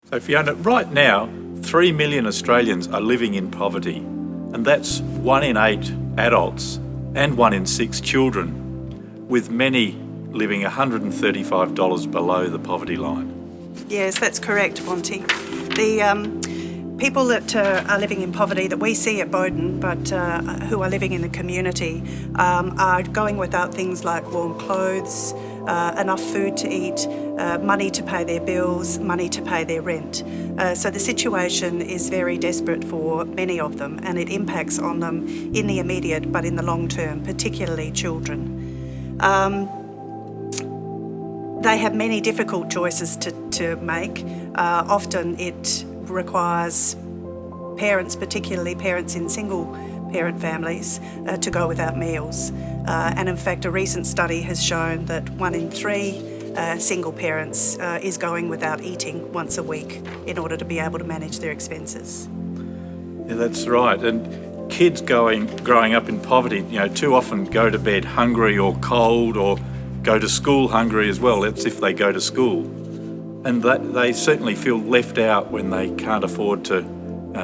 So Fiona, right now, 3 million Australians are living in poverty, and that's 1 in 8 adults and 1 in 6 children, with many living $135 below the poverty line. Yes, that's correct, Bronte. The people that are living in poverty that we see at Bowden, but who are living in the community, are going without things like warm clothes, enough food to eat, money to pay their bills, money to pay their rent. So the situation is very desperate for many of them, and it impacts on them in the immediate but in the long term, particularly children. They have many difficult choices to make. Often it requires parents, particularly parents in single parent families, to go without meals. And in fact, a recent study has shown that 1 in 3 single parents is going without eating once a week in order to be able to manage their expenses. Yeah, that's right. And kids growing up in poverty, too often go to bed hungry or cold, or go to school hungry as well. That's if they go to school. And they certainly feel left out when they can't afford to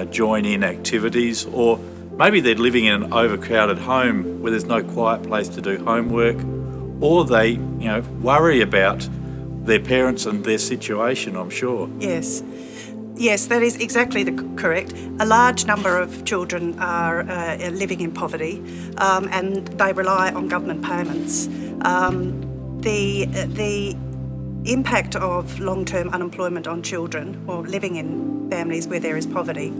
join in activities, or maybe they're living in an overcrowded home where there's no quiet place to do homework, or they, worry about their parents and their situation, I'm sure. Yes, that is exactly correct. A large number of children are living in poverty, and they rely on government payments. The impact of long-term unemployment on children, or living in families where there is poverty,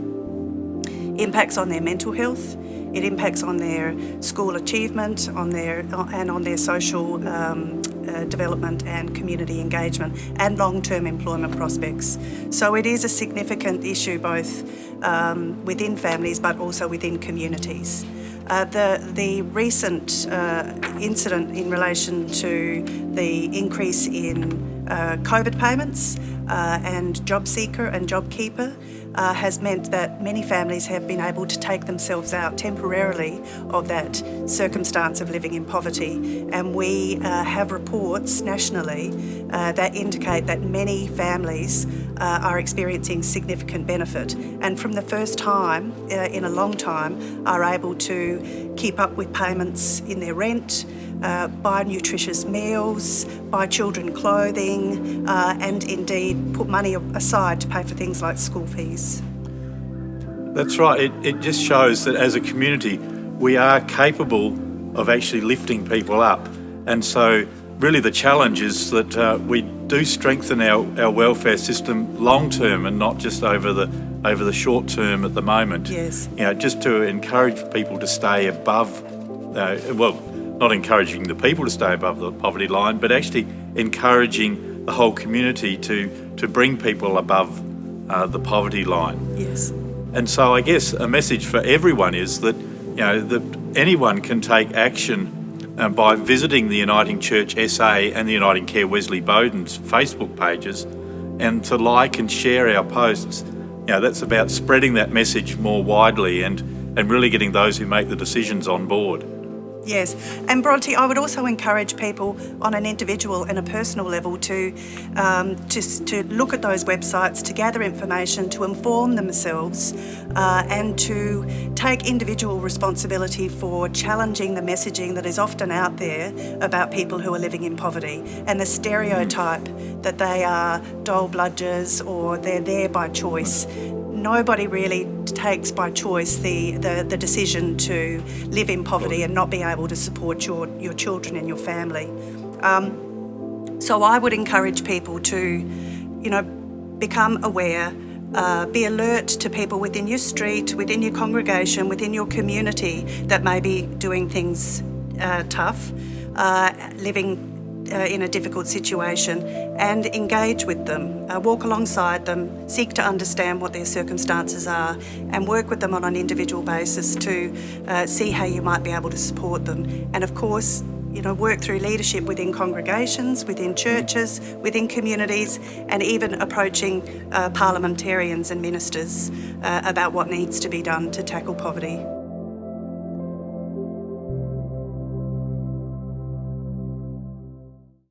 impacts on their mental health. It impacts on their school achievement, on their social development and community engagement, and long-term employment prospects. So it is a significant issue both within families but also within communities. The recent incident in relation to the increase in COVID payments and JobSeeker and JobKeeper has meant that many families have been able to take themselves out temporarily of that circumstance of living in poverty. And we have reports nationally that indicate that many families are experiencing significant benefit, and from the first time in a long time are able to keep up with payments in their rent, buy nutritious meals, buy children clothing, and indeed put money aside to pay for things like school fees. That's right. It just shows that as a community we are capable of actually lifting people up. And so really the challenge is that we do strengthen our welfare system long term and not just over the short term at the moment. Yes. Just to encourage people to stay above, not encouraging the people to stay above the poverty line, but actually encouraging the whole community to bring people above the poverty line. Yes. And so I guess a message for everyone is that, that anyone can take action by visiting the Uniting Church SA and the UnitingCare Wesley Bowden's Facebook pages, and to like and share our posts. That's about spreading that message more widely and really getting those who make the decisions on board. Yes, and Bronte, I would also encourage people on an individual and a personal level to look at those websites, to gather information, to inform themselves, and to take individual responsibility for challenging the messaging that is often out there about people who are living in poverty, and the stereotype that they are dole bludgers or they're there by choice. Nobody really takes by choice the decision to live in poverty and not be able to support your children and your family. So I would encourage people to, become aware, be alert to people within your street, within your congregation, within your community that may be doing things tough, living in a difficult situation, and engage with them, walk alongside them, seek to understand what their circumstances are, and work with them on an individual basis to see how you might be able to support them. And of course, work through leadership within congregations, within churches, within communities, and even approaching parliamentarians and ministers about what needs to be done to tackle poverty.